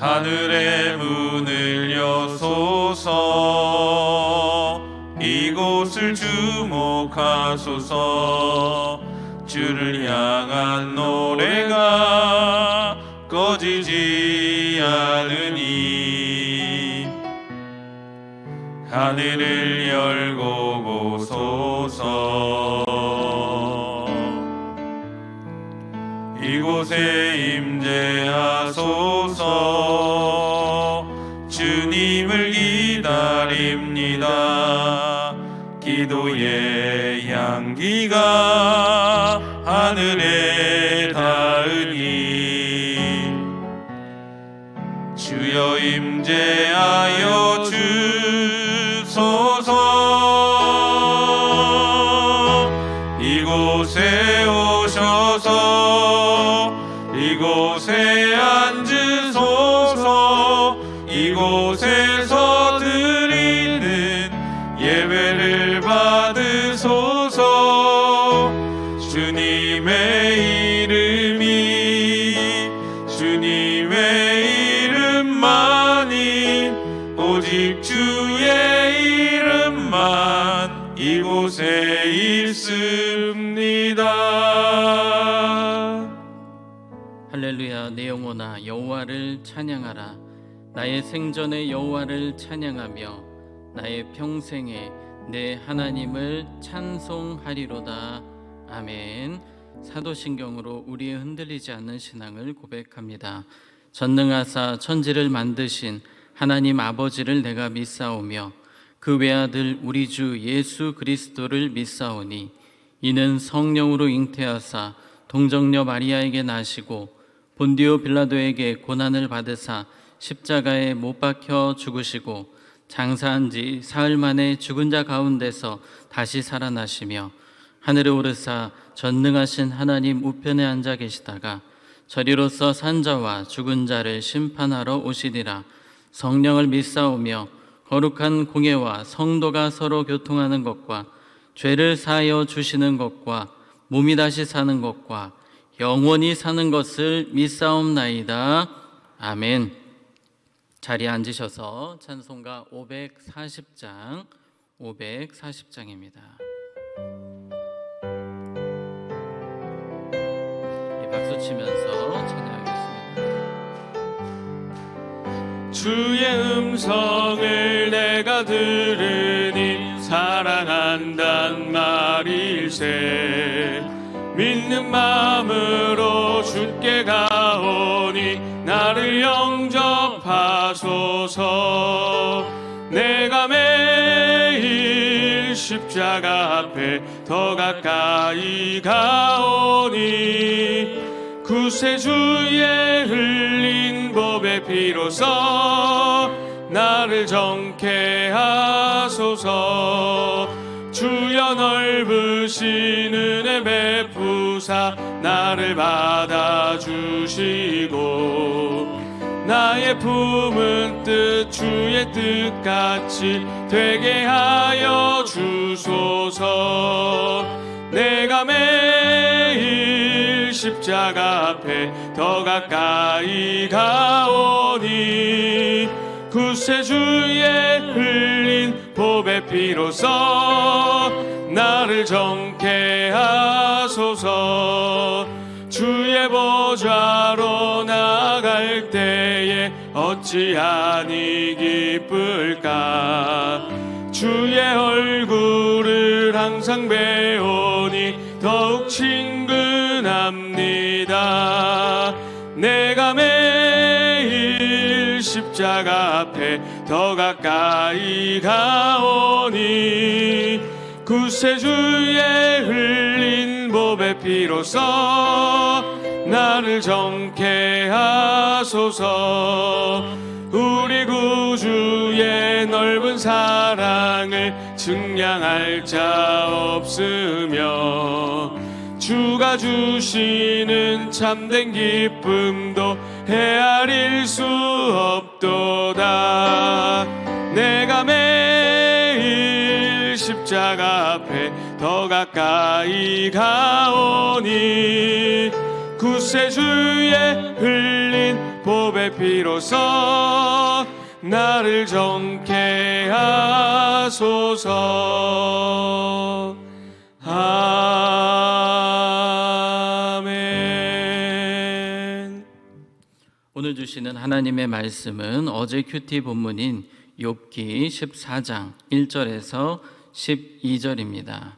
하늘의 문을 여소서. 이곳을 주목하소서. 주를 향한 노래가 꺼지지 않으니 하늘을 열고 보소서. 이곳에 임재하소서. 주님을 기다립니다. 기도의 향기가 하늘에 닿으니 주여 임재하여 주소서. 이곳에 오셔서 이곳에 앉으소서. 이곳에서 드리는 예배를 받으소서. 주님의 이름만이 오직 주의 이름만 이곳에 있습니다. 할렐루야. 내 영혼아 여호와를 찬양하라. 나의 생전에 여호와를 찬양하며 나의 평생에 내 하나님을 찬송하리로다. 아멘. 사도신경으로 우리의 흔들리지 않는 신앙을 고백합니다. 전능하사 천지를 만드신 하나님 아버지를 내가 믿사오며 그 외아들 우리 주 예수 그리스도를 믿사오니 이는 성령으로 잉태하사 동정녀 마리아에게 나시고 본디오 빌라도에게 고난을 받으사 십자가에 못 박혀 죽으시고 장사한 지 사흘 만에 죽은 자 가운데서 다시 살아나시며 하늘에 오르사 전능하신 하나님 우편에 앉아 계시다가 저리로서 산자와 죽은 자를 심판하러 오시리라. 성령을 믿사오며 거룩한 공예와 성도가 서로 교통하는 것과 죄를 사하여 주시는 것과 몸이 다시 사는 것과 영원히 사는 것을 믿사옵나이다. 아멘. 자리에 앉으셔서 찬송가 540장입니다. 박수 치면서 찬양하겠습니다. 주의 음성을 내가 들으니 사랑한단 말일세. 믿는 마음으로 주께 가오니 나를 영접하소서. 내가 매일 십자가 앞에 더 가까이 가오니 구세주의 흘린 법의 피로써 나를 정케 하소서. 주여 넓으신 은혜 베푸사 나를 받아주시고 나의 품은 뜻 주의 뜻같이 되게 하여 주소서. 내가 매일 십자가 앞에 더 가까이 가오니 구세주의 흘린 보배 피로써 나를 정케 하소서. 주의 보좌로 나아갈 때에 어찌하니 기쁠까. 주의 얼굴을 항상 배우니 더욱 친근합니다. 내가 매일 십자가 앞에 더 가까이 가오니 구세주의 흘린 보배 피로써 나를 정케 하소서. 우리 구주의 넓은 사랑을 증량할 자 없으며 주가 주시는 참된 기쁨도 헤아릴 수 없도다. 내가 매일 십자가 앞에 더 가까이 가오니 구세주의 흘린 보배 피로써 나를 정케 하소서. 아멘. 오늘 주시는 하나님의 말씀은 어제 큐티 본문인 욥기 14장 1절에서 12절입니다.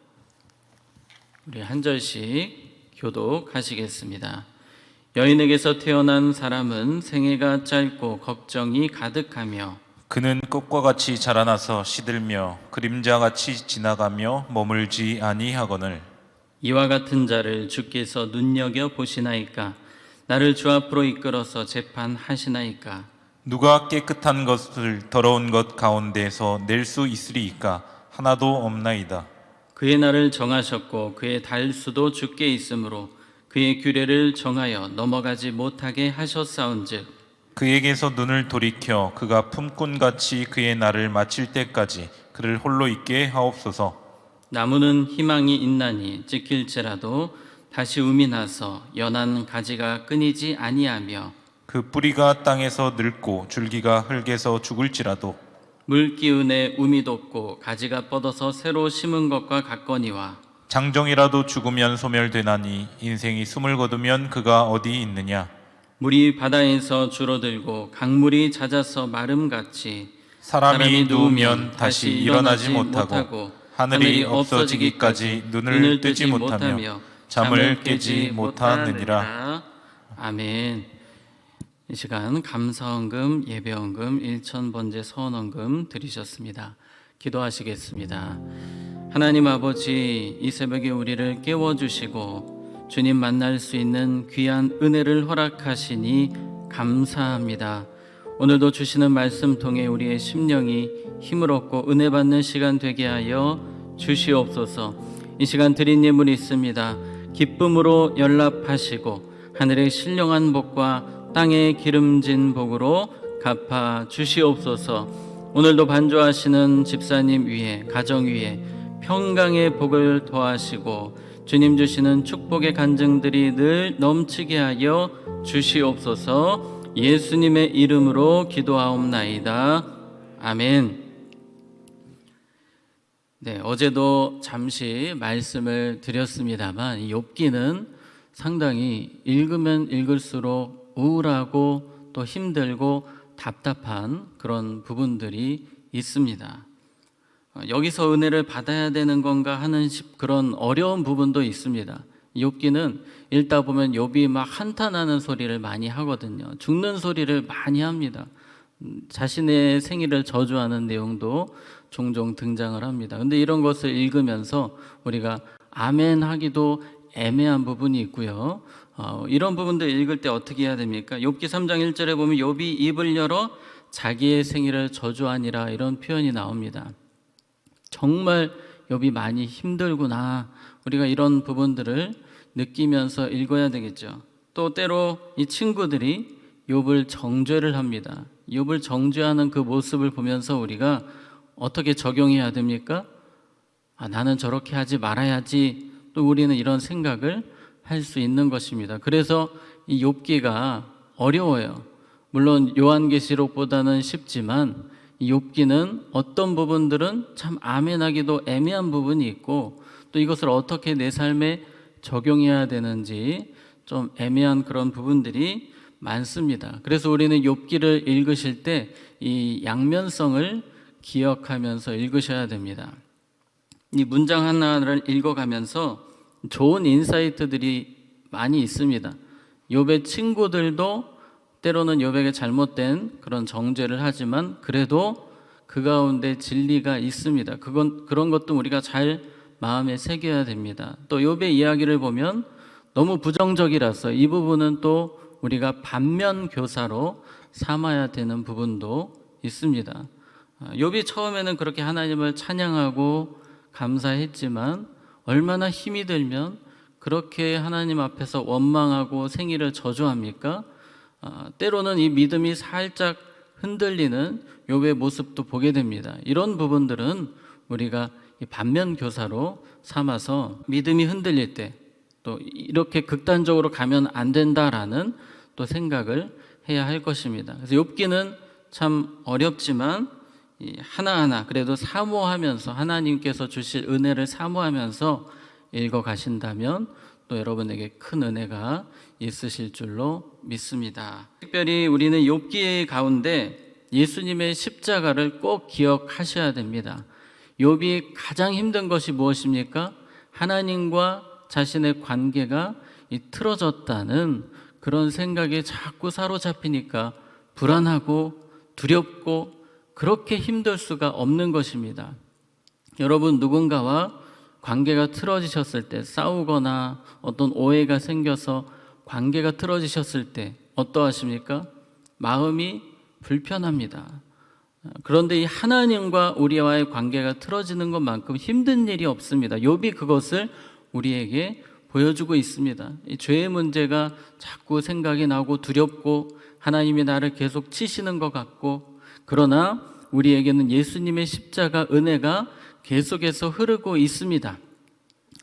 우리 한 절씩 교독하시겠습니다. 여인에게서 태어난 사람은 생애가 짧고 걱정이 가득하며 그는 꽃과 같이 자라나서 시들며 그림자같이 지나가며 머물지 아니하거늘 이와 같은 자를 주께서 눈여겨 보시나이까? 나를 주 앞으로 이끌어서 재판하시나이까? 누가 깨끗한 것을 더러운 것 가운데에서 낼 수 있으리이까? 하나도 없나이다. 그의 날을 정하셨고 그의 달수도 주께 있으므로 그의 규례를 정하여 넘어가지 못하게 하셨사온즉 그에게서 눈을 돌이켜 그가 품꾼같이 그의 날을 마칠 때까지 그를 홀로 있게 하옵소서. 나무는 희망이 있나니 찍힐지라도 다시 um이 나서 연한 가지가 끊이지 아니하며 그 뿌리가 땅에서 늙고 줄기가 흙에서 죽을지라도 물 기운에 um이 돋고 가지가 뻗어서 새로 심은 것과 같거니와 장정이라도 죽으면 소멸되나니 인생이 숨을 거두면 그가 어디 있느냐. 물이 바다에서 줄어들고 강물이 잦아서 마름같이 사람이 누우면 다시 일어나지 못하고 하늘이 없어지기까지 눈을 뜨지 못하며 잠을 깨지 못하느니라. 아멘. 이 시간 감사헌금, 예배헌금, 1,000번째 서원헌금 드리셨습니다. 기도하시겠습니다. 하나님 아버지, 이 새벽에 우리를 깨워주시고 주님 만날 수 있는 귀한 은혜를 허락하시니 감사합니다. 오늘도 주시는 말씀 통해 우리의 심령이 힘을 얻고 은혜 받는 시간 되게 하여 주시옵소서. 이 시간 드린 예물이 있습니다. 기쁨으로 연락하시고 하늘의 신령한 복과 땅의 기름진 복으로 갚아 주시옵소서. 오늘도 반주하시는 집사님 위에, 가정 위에 평강의 복을 더하시고 주님 주시는 축복의 간증들이 늘 넘치게 하여 주시옵소서. 예수님의 이름으로 기도하옵나이다. 아멘. 네, 어제도 잠시 말씀을 드렸습니다만 이 욥기는 상당히 읽으면 읽을수록 우울하고 또 힘들고 답답한 그런 부분들이 있습니다. 여기서 은혜를 받아야 되는 건가 하는 그런 어려운 부분도 있습니다. 욥기는 읽다 보면 욥이 막 한탄하는 소리를 많이 하거든요. 죽는 소리를 많이 합니다. 자신의 생일을 저주하는 내용도 종종 등장을 합니다. 근데 이런 것을 읽으면서 우리가 아멘 하기도 애매한 부분이 있고요. 이런 부분들 읽을 때 어떻게 해야 됩니까? 욥기 3장 1절에 보면 욥이 입을 열어 자기의 생일을 저주하니라 이런 표현이 나옵니다. 정말 욥이 많이 힘들구나. 우리가 이런 부분들을 느끼면서 읽어야 되겠죠. 또 때로 이 친구들이 욥을 정죄를 합니다. 욥을 정죄하는 그 모습을 보면서 우리가 어떻게 적용해야 됩니까? 나는 저렇게 하지 말아야지. 또 우리는 이런 생각을 할 수 있는 것입니다. 그래서 이 욥기가 어려워요. 물론 요한계시록보다는 쉽지만 이 욥기는 어떤 부분들은 참 아멘하기도 애매한 부분이 있고 또 이것을 어떻게 내 삶에 적용해야 되는지 좀 애매한 그런 부분들이 많습니다. 그래서 우리는 욥기를 읽으실 때 이 양면성을 기억하면서 읽으셔야 됩니다. 이 문장 하나를 읽어가면서 좋은 인사이트들이 많이 있습니다. 욥의 친구들도 때로는 욥에게 잘못된 그런 정죄를 하지만 그래도 그 가운데 진리가 있습니다. 그런 것도 우리가 잘 마음에 새겨야 됩니다. 또 욥의 이야기를 보면 너무 부정적이라서 이 부분은 또 우리가 반면 교사로 삼아야 되는 부분도 있습니다. 욥이 처음에는 그렇게 하나님을 찬양하고 감사했지만 얼마나 힘이 들면 그렇게 하나님 앞에서 원망하고 생일을 저주합니까? 때로는 이 믿음이 살짝 흔들리는 욥의 모습도 보게 됩니다. 이런 부분들은 우리가 반면 교사로 삼아서 믿음이 흔들릴 때 또 이렇게 극단적으로 가면 안 된다라는 또 생각을 해야 할 것입니다. 그래서 욥기는 참 어렵지만 하나하나 그래도 사모하면서 하나님께서 주실 은혜를 사모하면서 읽어 가신다면 또 여러분에게 큰 은혜가 있으실 줄로 믿습니다. 특별히 우리는 욥기 가운데 예수님의 십자가를 꼭 기억하셔야 됩니다. 욥이 가장 힘든 것이 무엇입니까? 하나님과 자신의 관계가 틀어졌다는 그런 생각에 자꾸 사로잡히니까 불안하고 두렵고 그렇게 힘들 수가 없는 것입니다. 여러분, 누군가와 관계가 틀어지셨을 때, 싸우거나 어떤 오해가 생겨서 관계가 틀어지셨을 때 어떠하십니까? 마음이 불편합니다. 그런데 이 하나님과 우리와의 관계가 틀어지는 것만큼 힘든 일이 없습니다. 욥이 그것을 우리에게 보여주고 있습니다. 이 죄의 문제가 자꾸 생각이 나고 두렵고 하나님이 나를 계속 치시는 것 같고, 그러나 우리에게는 예수님의 십자가 은혜가 계속해서 흐르고 있습니다.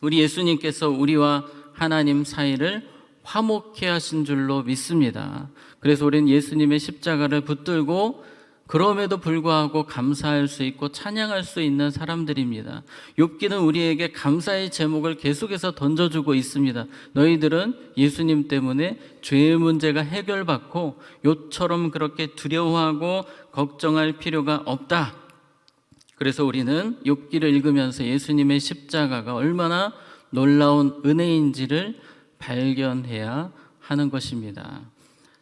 우리 예수님께서 우리와 하나님 사이를 화목케 하신 줄로 믿습니다. 그래서 우리는 예수님의 십자가를 붙들고 그럼에도 불구하고 감사할 수 있고 찬양할 수 있는 사람들입니다. 욥기는 우리에게 감사의 제목을 계속해서 던져주고 있습니다. 너희들은 예수님 때문에 죄의 문제가 해결받고 욥처럼 그렇게 두려워하고 걱정할 필요가 없다. 그래서 우리는 욥기를 읽으면서 예수님의 십자가가 얼마나 놀라운 은혜인지를 발견해야 하는 것입니다.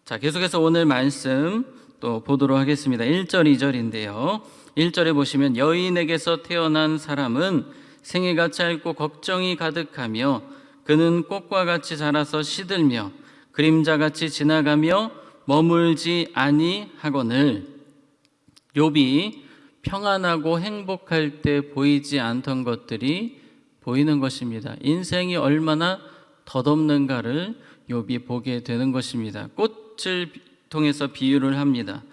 자, 계속해서 오늘 말씀 또 보도록 하겠습니다. 1절, 2절인데요. 1절에 보시면 여인에게서 태어난 사람은 생애가 짧고 걱정이 가득하며 그는 꽃과 같이 자라서 시들며 그림자같이 지나가며 머물지 아니하거늘. 욥이 평안하고 행복할 때 보이지 않던 것들이 보이는 것입니다. 인생이 얼마나 덧없는가를 욥이 보게 되는 것입니다. 꽃을 통해서 비유를 합니다.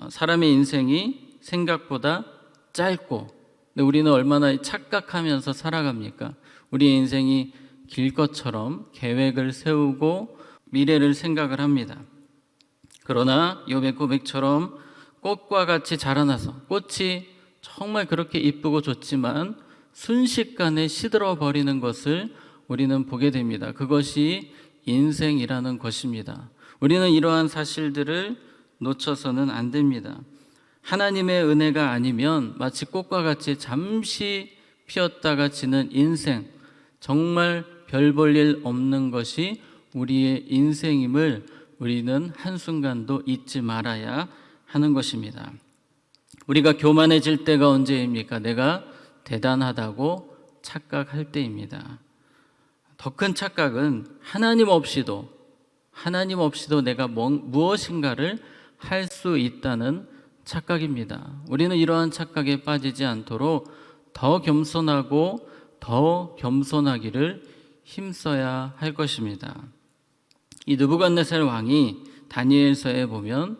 사람의 인생이 생각보다 짧고, 근데 우리는 얼마나 착각하면서 살아갑니까? 우리의 인생이 길 것처럼 계획을 세우고 미래를 생각을 합니다. 그러나 욥의 고백처럼 꽃과 같이 자라나서 꽃이 정말 그렇게 이쁘고 좋지만 순식간에 시들어 버리는 것을 우리는 보게 됩니다. 그것이 인생이라는 것입니다. 우리는 이러한 사실들을 놓쳐서는 안 됩니다. 하나님의 은혜가 아니면 마치 꽃과 같이 잠시 피었다가 지는 인생, 정말 별 볼 일 없는 것이 우리의 인생임을 우리는 한순간도 잊지 말아야 하는 것입니다. 우리가 교만해질 때가 언제입니까? 내가 대단하다고 착각할 때입니다. 더 큰 착각은 하나님 없이도 내가 무엇인가를 할 수 있다는 착각입니다. 우리는 이러한 착각에 빠지지 않도록 더 겸손하고 더 겸손하기를 힘써야 할 것입니다. 이 느부갓네살 왕이 다니엘서에 보면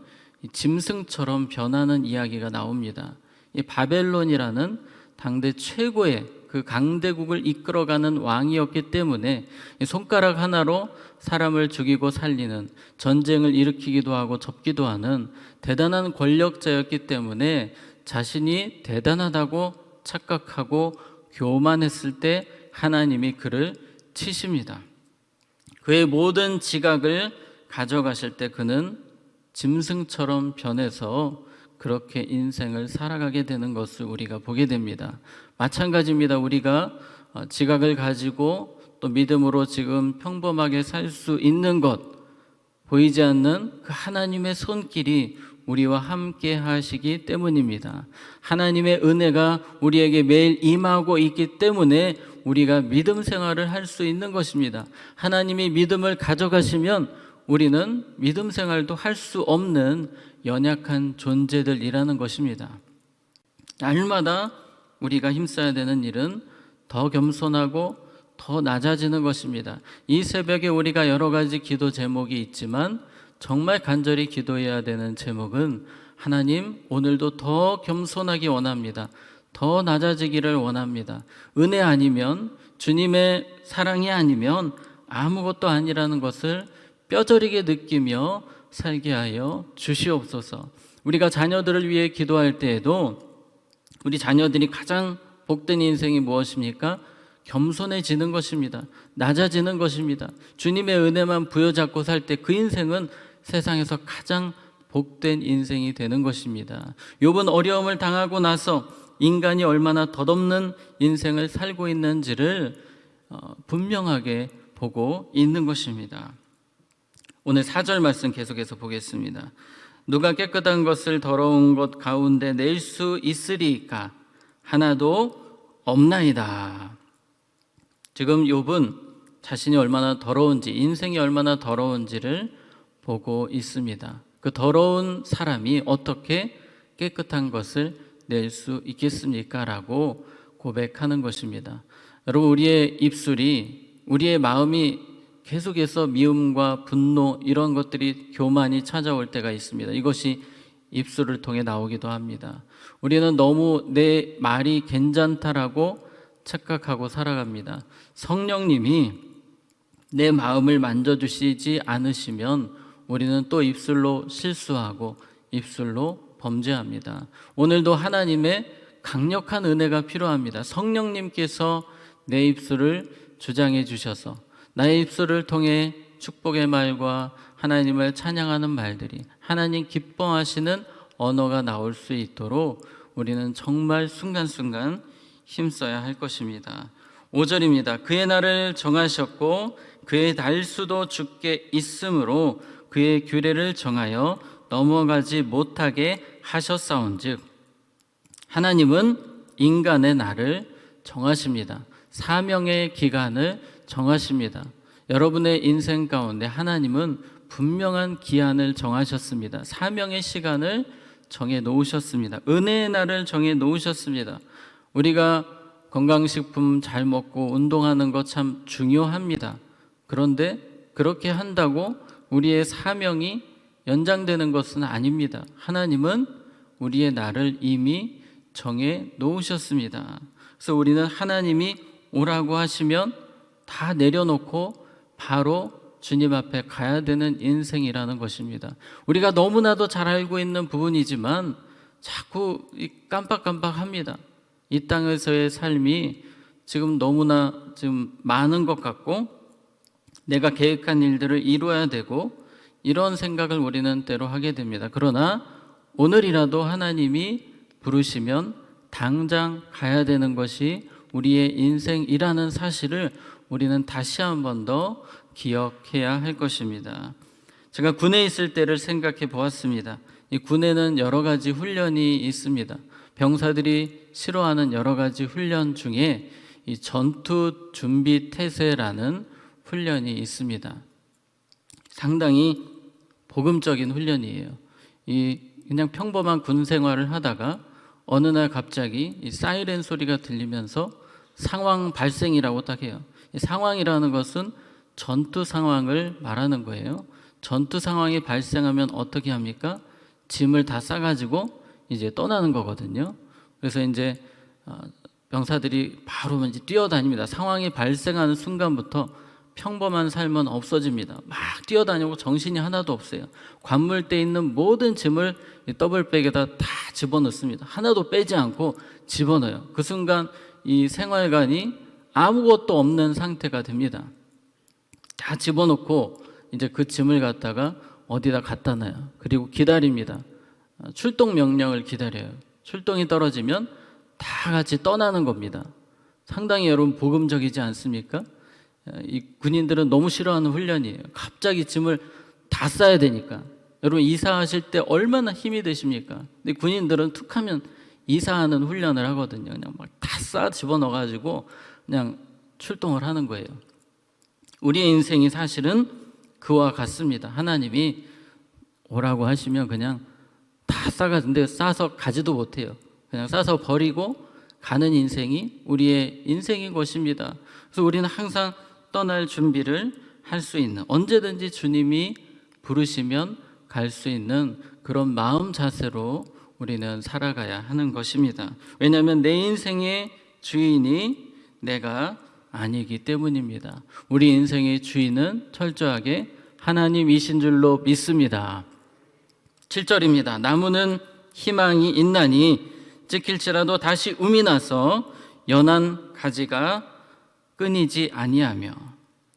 짐승처럼 변하는 이야기가 나옵니다. 이 바벨론이라는 당대 최고의 그 강대국을 이끌어가는 왕이었기 때문에 손가락 하나로 사람을 죽이고 살리는, 전쟁을 일으키기도 하고 접기도 하는 대단한 권력자였기 때문에 자신이 대단하다고 착각하고 교만했을 때 하나님이 그를 치십니다. 그의 모든 지각을 가져가실 때 그는 짐승처럼 변해서 그렇게 인생을 살아가게 되는 것을 우리가 보게 됩니다. 마찬가지입니다. 우리가 지각을 가지고 또 믿음으로 지금 평범하게 살 수 있는 것, 보이지 않는 그 하나님의 손길이 우리와 함께 하시기 때문입니다. 하나님의 은혜가 우리에게 매일 임하고 있기 때문에 우리가 믿음 생활을 할 수 있는 것입니다. 하나님이 믿음을 가져가시면 우리는 믿음 생활도 할 수 없는 연약한 존재들이라는 것입니다. 날마다 우리가 힘써야 되는 일은 더 겸손하고 더 낮아지는 것입니다. 이 새벽에 우리가 여러 가지 기도 제목이 있지만 정말 간절히 기도해야 되는 제목은 하나님, 오늘도 더 겸손하기 원합니다. 더 낮아지기를 원합니다. 은혜 아니면, 주님의 사랑이 아니면 아무것도 아니라는 것을 뼈저리게 느끼며 살게 하여 주시옵소서. 우리가 자녀들을 위해 기도할 때에도 우리 자녀들이 가장 복된 인생이 무엇입니까? 겸손해지는 것입니다. 낮아지는 것입니다. 주님의 은혜만 부여잡고 살 때 그 인생은 세상에서 가장 복된 인생이 되는 것입니다. 욥은 어려움을 당하고 나서 인간이 얼마나 덧없는 인생을 살고 있는지를 분명하게 보고 있는 것입니다. 오늘 4절 말씀 계속해서 보겠습니다. 누가 깨끗한 것을 더러운 것 가운데 낼 수 있으리까? 하나도 없나이다. 지금 욥은 자신이 얼마나 더러운지, 인생이 얼마나 더러운지를 보고 있습니다. 그 더러운 사람이 어떻게 깨끗한 것을 낼 수 있겠습니까? 라고 고백하는 것입니다. 여러분, 우리의 입술이, 우리의 마음이 계속해서 미움과 분노 이런 것들이 교만이 찾아올 때가 있습니다. 이것이 입술을 통해 나오기도 합니다. 우리는 너무 내 말이 괜찮다라고 착각하고 살아갑니다. 성령님이 내 마음을 만져주시지 않으시면 우리는 또 입술로 실수하고 입술로 범죄합니다. 오늘도 하나님의 강력한 은혜가 필요합니다. 성령님께서 내 입술을 주장해 주셔서 나의 입술을 통해 축복의 말과 하나님을 찬양하는 말들이, 하나님 기뻐하시는 언어가 나올 수 있도록 우리는 정말 순간순간 힘써야 할 것입니다. 5절입니다. 그의 날을 정하셨고 그의 달수도 주께 있으므로 그의 규례를 정하여 넘어가지 못하게 하셨사온즉, 하나님은 인간의 날을 정하십니다. 사명의 기간을 정하십니다. 여러분의 인생 가운데 하나님은 분명한 기한을 정하셨습니다. 사명의 시간을 정해 놓으셨습니다. 은혜의 날을 정해 놓으셨습니다. 우리가 건강식품 잘 먹고 운동하는 것 참 중요합니다. 그런데 그렇게 한다고 우리의 사명이 연장되는 것은 아닙니다. 하나님은 우리의 날을 이미 정해 놓으셨습니다. 그래서 우리는 하나님이 오라고 하시면 다 내려놓고 바로 주님 앞에 가야 되는 인생이라는 것입니다. 우리가 너무나도 잘 알고 있는 부분이지만 자꾸 깜빡깜빡합니다. 이 땅에서의 삶이 지금 너무나 지금 많은 것 같고 내가 계획한 일들을 이루어야 되고 이런 생각을 우리는 때로 하게 됩니다. 그러나 오늘이라도 하나님이 부르시면 당장 가야 되는 것이 우리의 인생이라는 사실을 우리는 다시 한 번 더 기억해야 할 것입니다. 제가 군에 있을 때를 생각해 보았습니다. 이 군에는 여러 가지 훈련이 있습니다. 병사들이 싫어하는 여러 가지 훈련 중에 이 전투 준비 태세라는 훈련이 있습니다. 상당히 복음적인 훈련이에요. 이 그냥 평범한 군 생활을 하다가 어느 날 갑자기 이 사이렌 소리가 들리면서 상황 발생이라고 딱 해요. 이 상황이라는 것은 전투 상황을 말하는 거예요. 전투 상황이 발생하면 어떻게 합니까? 짐을 다 싸가지고 이제 떠나는 거거든요. 그래서 이제 병사들이 바로 이제 뛰어다닙니다. 상황이 발생하는 순간부터 평범한 삶은 없어집니다. 막 뛰어다니고 정신이 하나도 없어요. 관물대에 있는 모든 짐을 더블백에다 다 집어넣습니다. 하나도 빼지 않고 집어넣어요. 그 순간 이 생활관이 아무것도 없는 상태가 됩니다. 다 집어넣고 이제 그 짐을 갖다가 어디다 갖다 놔요. 그리고 기다립니다. 출동 명령을 기다려요. 출동이 떨어지면 다 같이 떠나는 겁니다. 상당히 여러분 복음적이지 않습니까? 이 군인들은 너무 싫어하는 훈련이에요. 갑자기 짐을 다 싸야 되니까. 여러분 이사하실 때 얼마나 힘이 드십니까? 근데 군인들은 툭하면 이사하는 훈련을 하거든요. 그냥 막 다 싸 집어넣어가지고 그냥 출동을 하는 거예요. 우리의 인생이 사실은 그와 같습니다. 하나님이 오라고 하시면 그냥 다 싸가는데 싸서 가지도 못해요. 그냥 싸서 버리고 가는 인생이 우리의 인생인 것입니다. 그래서 우리는 항상 떠날 준비를 할 수 있는, 언제든지 주님이 부르시면 갈 수 있는 그런 마음 자세로 우리는 살아가야 하는 것입니다. 왜냐하면 내 인생의 주인이 내가 아니기 때문입니다. 우리 인생의 주인은 철저하게 하나님이신 줄로 믿습니다. 7절입니다. 나무는 희망이 있나니 찍힐지라도 다시 움이 나서 연한 가지가 끊이지 아니하며.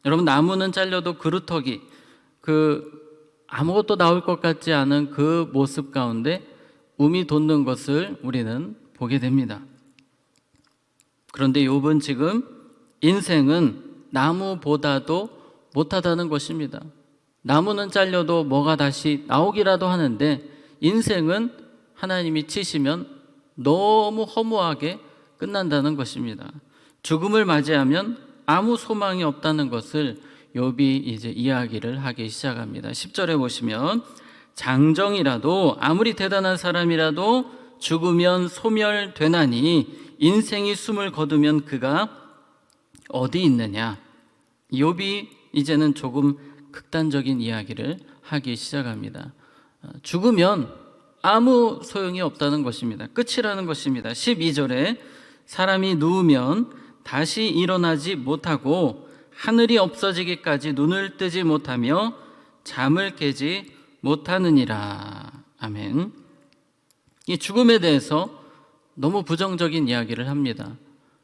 여러분, 나무는 잘려도 그루터기, 아무것도 나올 것 같지 않은 그 모습 가운데 움이 돋는 것을 우리는 보게 됩니다. 그런데 욥은 지금 인생은 나무보다도 못하다는 것입니다. 나무는 잘려도 뭐가 다시 나오기라도 하는데 인생은 하나님이 치시면 너무 허무하게 끝난다는 것입니다. 죽음을 맞이하면 아무 소망이 없다는 것을 욥이 이제 이야기를 하기 시작합니다. 10절에 보시면 장정이라도 아무리 대단한 사람이라도 죽으면 소멸되나니 인생이 숨을 거두면 그가 어디 있느냐. 욥이 이제는 조금 극단적인 이야기를 하기 시작합니다. 죽으면 아무 소용이 없다는 것입니다. 끝이라는 것입니다. 12절에 사람이 누우면 다시 일어나지 못하고 하늘이 없어지기까지 눈을 뜨지 못하며 잠을 깨지 못하느니라. 아멘. 이 죽음에 대해서 너무 부정적인 이야기를 합니다.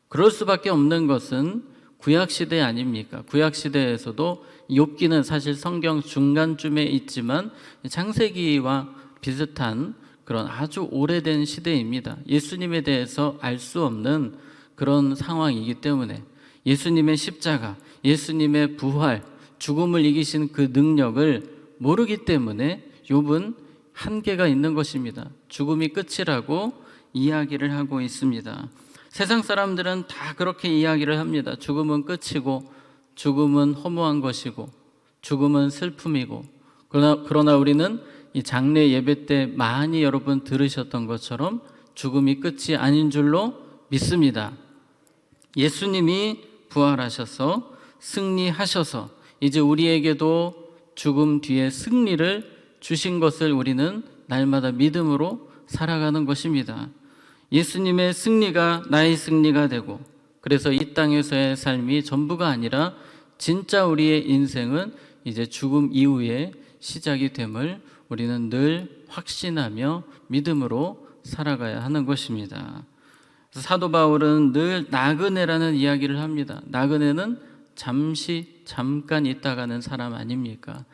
그럴 수밖에 없는 것은 구약시대 아닙니까? 구약시대에서도 욥기는 사실 성경 중간쯤에 있지만 창세기와 비슷한 그런 아주 오래된 시대입니다. 예수님에 대해서 알 수 없는 그런 상황이기 때문에 예수님의 십자가, 예수님의 부활, 죽음을 이기신 그 능력을 모르기 때문에 욥은 한계가 있는 것입니다. 죽음이 끝이라고 이야기를 하고 있습니다. 세상 사람들은 다 그렇게 이야기를 합니다. 죽음은 끝이고 죽음은 허무한 것이고 죽음은 슬픔이고, 그러나 우리는 이 장례 예배 때 많이 여러분 들으셨던 것처럼 죽음이 끝이 아닌 줄로 믿습니다. 예수님이 부활하셔서 승리하셔서 이제 우리에게도 죽음 뒤에 승리를 주신 것을 우리는 날마다 믿음으로 살아가는 것입니다. 예수님의 승리가 나의 승리가 되고, 그래서 이 땅에서의 삶이 전부가 아니라 진짜 우리의 인생은 이제 죽음 이후에 시작이 됨을 우리는 늘 확신하며 믿음으로 살아가야 하는 것입니다. 사도 바울은 늘 나그네라는 이야기를 합니다. 나그네는 잠깐 있다가는 사람 아닙니까?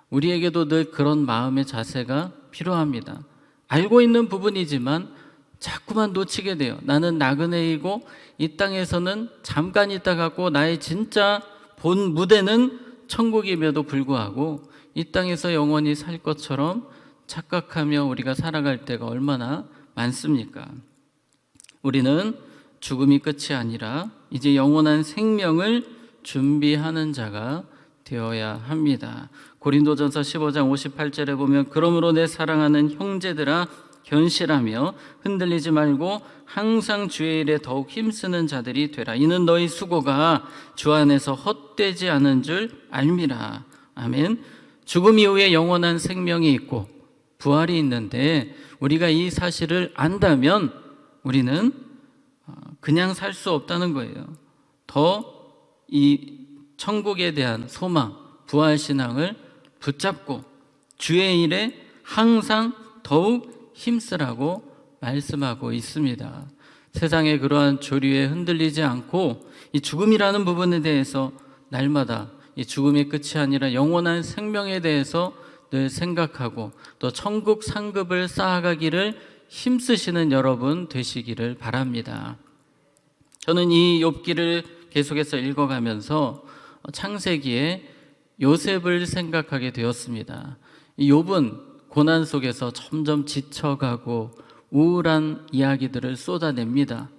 우리에게도 늘 그런 마음의 자세가 필요합니다. 알고 있는 부분이지만 자꾸만 놓치게 돼요. 나는 나그네이고 이 땅에서는 잠깐 있다가고 나의 진짜 본 무대는 천국임에도 불구하고 이 땅에서 영원히 살 것처럼 착각하며 우리가 살아갈 때가 얼마나 많습니까? 우리는 죽음이 끝이 아니라 이제 영원한 생명을 준비하는 자가 되어야 합니다. 고린도전서 15장 58절에 보면 그러므로 내 사랑하는 형제들아 견실하며 흔들리지 말고 항상 주의 일에 더욱 힘쓰는 자들이 되라. 이는 너희 수고가 주 안에서 헛되지 않은 줄 알미라. 아멘. 죽음 이후에 영원한 생명이 있고 부활이 있는데 우리가 이 사실을 안다면 우리는 그냥 살 수 없다는 거예요. 더 이 천국에 대한 소망, 부활 신앙을 붙잡고 주의 일에 항상 더욱 힘쓰라고 말씀하고 있습니다. 세상의 그러한 조류에 흔들리지 않고 이 죽음이라는 부분에 대해서 날마다 이 죽음의 끝이 아니라 영원한 생명에 대해서 늘 생각하고 또 천국 상급을 쌓아가기를 힘쓰시는 여러분 되시기를 바랍니다. 저는 이 욥기를 계속해서 읽어가면서 창세기에 요셉을 생각하게 되었습니다. 이 욥은 고난 속에서 점점 지쳐가고 우울한 이야기들을 쏟아냅니다.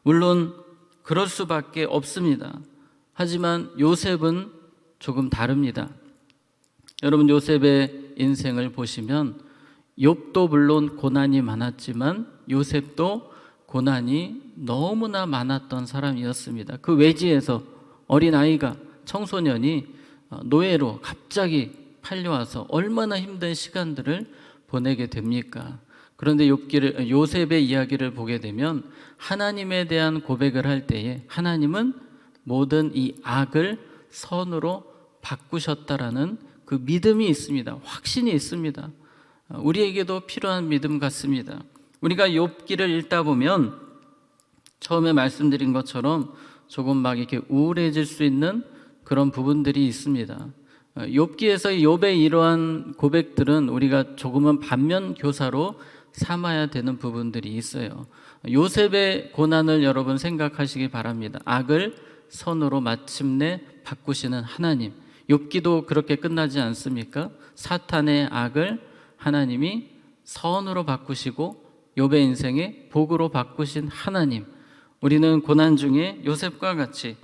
물론 그럴 수밖에 없습니다. 하지만 요셉은 조금 다릅니다. 여러분, 요셉의 인생을 보시면 욥도 물론 고난이 많았지만 요셉도 고난이 너무나 많았던 사람이었습니다. 그 외지에서 어린아이가, 청소년이 노예로 갑자기 팔려와서 얼마나 힘든 시간들을 보내게 됩니까? 그런데 요셉의 이야기를 보게 되면 하나님에 대한 고백을 할 때에 하나님은 모든 이 악을 선으로 바꾸셨다라는 그 믿음이 있습니다. 확신이 있습니다. 우리에게도 필요한 믿음 같습니다. 우리가 욥기를 읽다 보면 처음에 말씀드린 것처럼 조금 막 이렇게 우울해질 수 있는 그런 부분들이 있습니다. 욥기에서 욥의 이러한 고백들은 우리가 조금은 반면 교사로 삼아야 되는 부분들이 있어요. 요셉의 고난을 여러분 생각하시기 바랍니다. 악을 선으로 마침내 바꾸시는 하나님. 욥기도 그렇게 끝나지 않습니까? 사탄의 악을 하나님이 선으로 바꾸시고 욥의 인생에 복으로 바꾸신 하나님. 우리는 고난 중에 요셉과 같이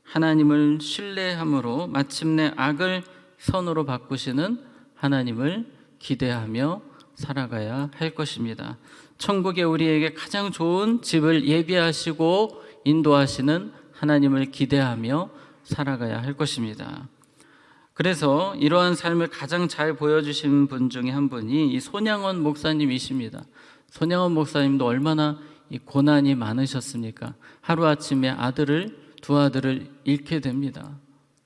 하나님을 신뢰함으로 마침내 악을 선으로 바꾸시는 하나님을 기대하며 살아가야 할 것입니다. 천국에 우리에게 가장 좋은 집을 예비하시고 인도하시는 하나님을 기대하며 살아가야 할 것입니다. 그래서 이러한 삶을 가장 잘 보여주신 분 중에 한 분이 이 손양원 목사님이십니다. 손양원 목사님도 얼마나 이 고난이 많으셨습니까? 하루아침에 두 아들을 잃게 됩니다.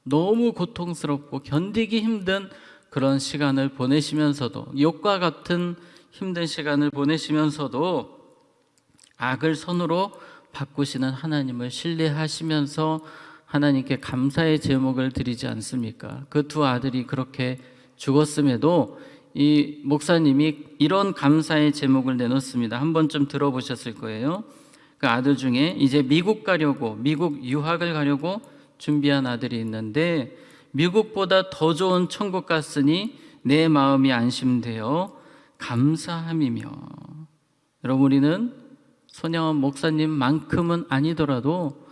너무 고통스럽고 견디기 힘든 그런 시간을 보내시면서도, 욥과 같은 힘든 시간을 보내시면서도 악을 선으로 바꾸시는 하나님을 신뢰하시면서 하나님께 감사의 제목을 드리지 않습니까? 그 두 아들이 그렇게 죽었음에도 이 목사님이 이런 감사의 제목을 내놓습니다. 한 번쯤 들어보셨을 거예요. 그 아들 중에 이제 미국 유학을 가려고 준비한 아들이 있는데, 미국보다 더 좋은 천국 갔으니 내 마음이 안심되어 감사함이며. 여러분, 우리는 손양원 목사님만큼은 아니더라도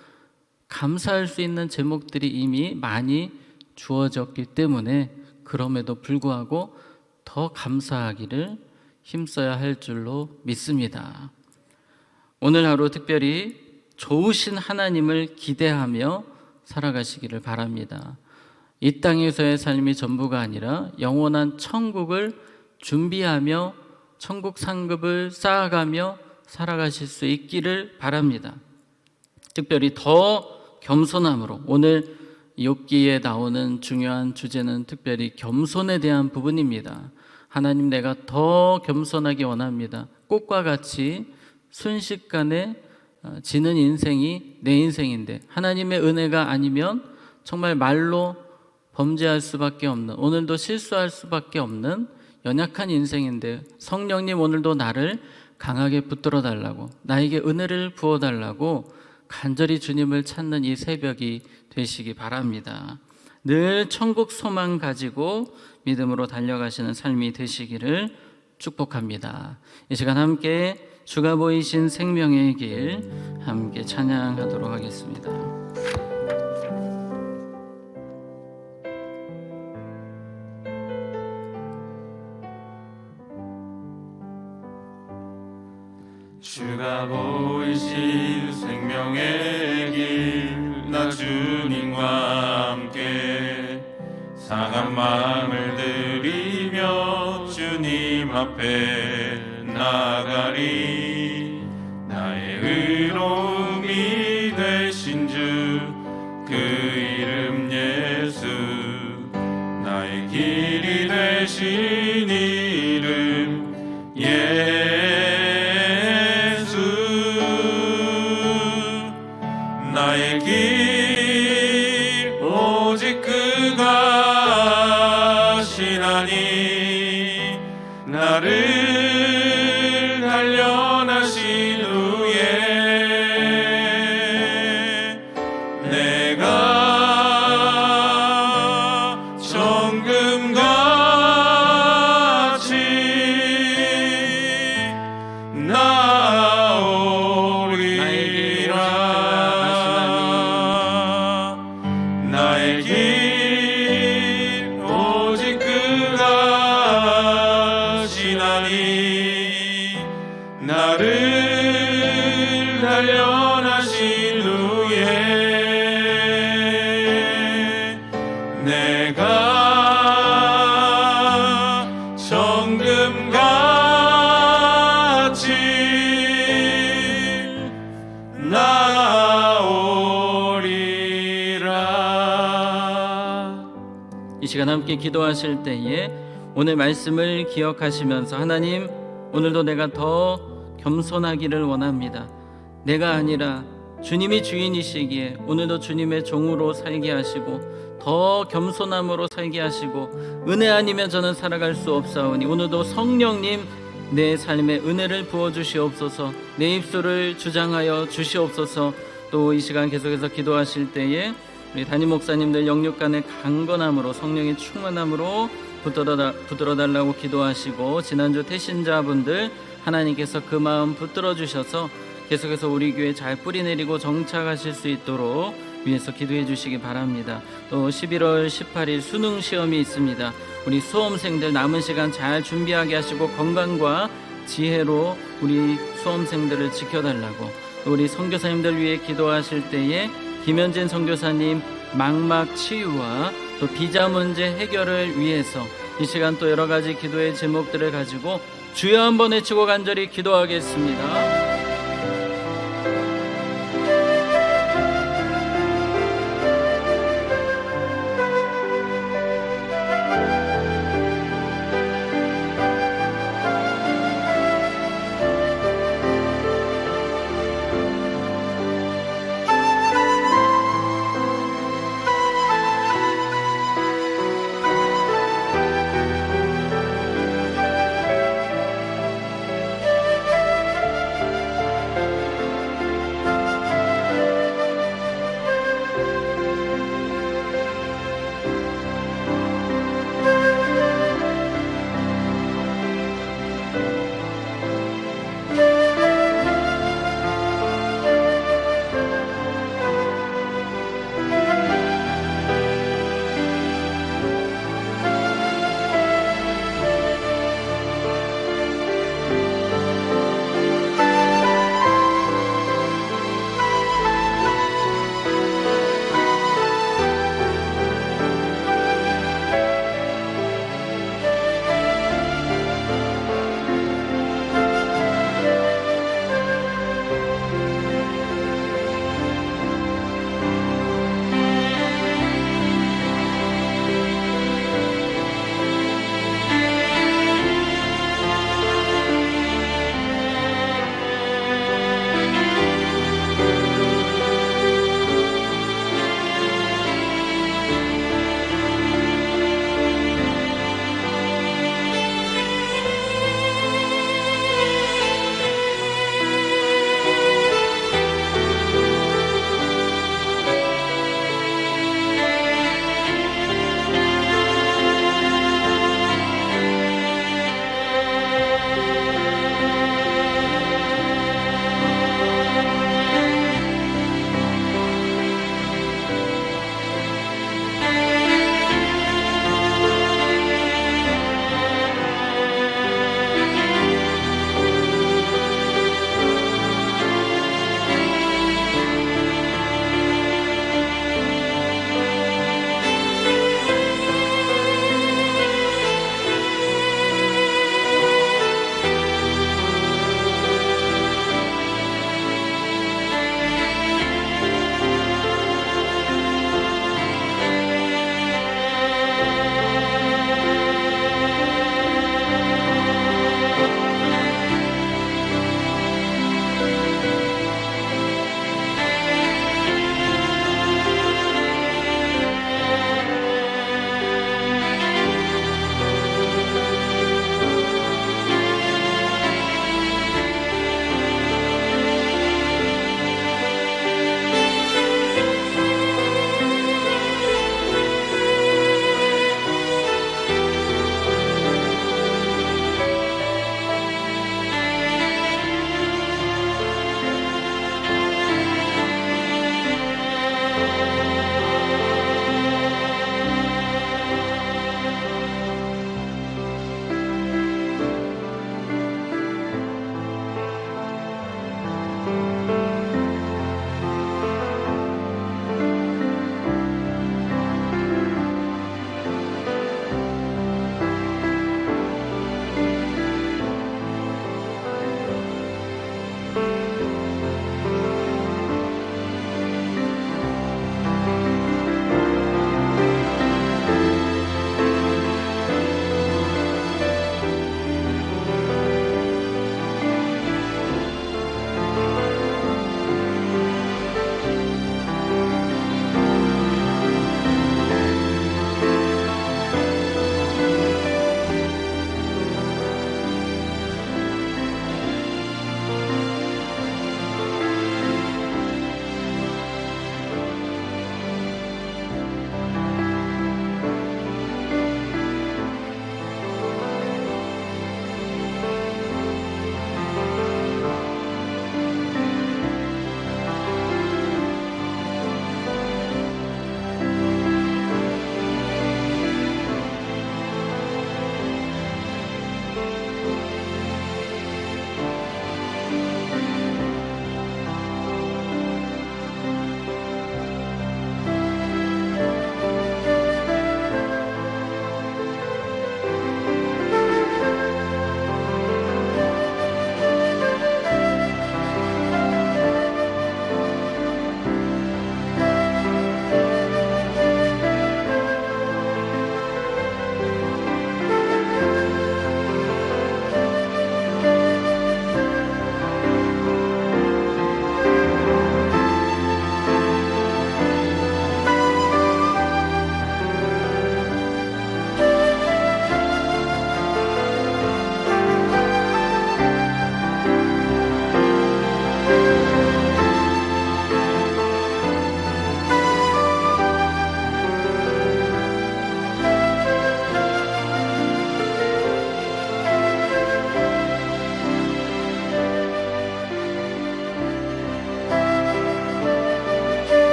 감사할 수 있는 제목들이 이미 많이 주어졌기 때문에 그럼에도 불구하고 더 감사하기를 힘써야 할 줄로 믿습니다. 오늘 하루 특별히 좋으신 하나님을 기대하며 살아가시기를 바랍니다. 이 땅에서의 삶이 전부가 아니라 영원한 천국을 준비하며 천국 상급을 쌓아가며 살아가실 수 있기를 바랍니다. 특별히 더 겸손함으로, 오늘 욥기에 나오는 중요한 주제는 특별히 겸손에 대한 부분입니다. 하나님, 내가 더 겸손하기 원합니다. 꽃과 같이 순식간에 지는 인생이 내 인생인데 하나님의 은혜가 아니면 정말 말로 범죄할 수밖에 없는, 오늘도 실수할 수밖에 없는 연약한 인생인데, 성령님 오늘도 나를 강하게 붙들어 달라고, 나에게 은혜를 부어 달라고 간절히 주님을 찾는 이 새벽이 되시기 바랍니다. 늘 천국 소망 가지고 믿음으로 달려가시는 삶이 되시기를 축복합니다. 이 시간 함께 주가 보이신 생명의 길 함께 찬양하도록 하겠습니다. 주가 보이신 생명의 길, 나 주님과 함께 상한 마음을 들이며 주님 앞에 나가리. 나의 의로움이 되신 주, 그 이름 예수, 나의 길이 되신 이름 예수. 나의 길 오직 그가 시나니, 나를 단련하신 후에 내가 정금같이 나오리라. 나의 길 오직 그가 시나니, 나를 단련하신 후에 내가 정금같이 나오리라. 이 시간 함께 기도하실 때에 오늘 말씀을 기억하시면서 하나님, 오늘도 내가 더 겸손하기를 원합니다. 내가 아니라 주님이 주인이시기에 오늘도 주님의 종으로 살게 하시고 더 겸손함으로 살게 하시고 은혜 아니면 저는 살아갈 수 없사오니 오늘도 성령님 내 삶에 은혜를 부어주시옵소서. 내 입술을 주장하여 주시옵소서. 또 이 시간 계속해서 기도하실 때에 우리 담임 목사님들 영육간의 강건함으로 성령의 충만함으로 붙들어달라고 기도하시고, 지난주 태신자분들 하나님께서 그 마음 붙들어 주셔서 계속해서 우리 교회 잘 뿌리내리고 정착하실 수 있도록 위해서 기도해 주시기 바랍니다. 또 11월 18일 수능 시험이 있습니다. 우리 수험생들 남은 시간 잘 준비하게 하시고 건강과 지혜로 우리 수험생들을 지켜달라고, 또 우리 선교사님들 위해 기도하실 때에 김현진 선교사님 망막 치유와 또 비자 문제 해결을 위해서 이 시간 또 여러 가지 기도의 제목들을 가지고 주여 한번 외치고 간절히 기도하겠습니다.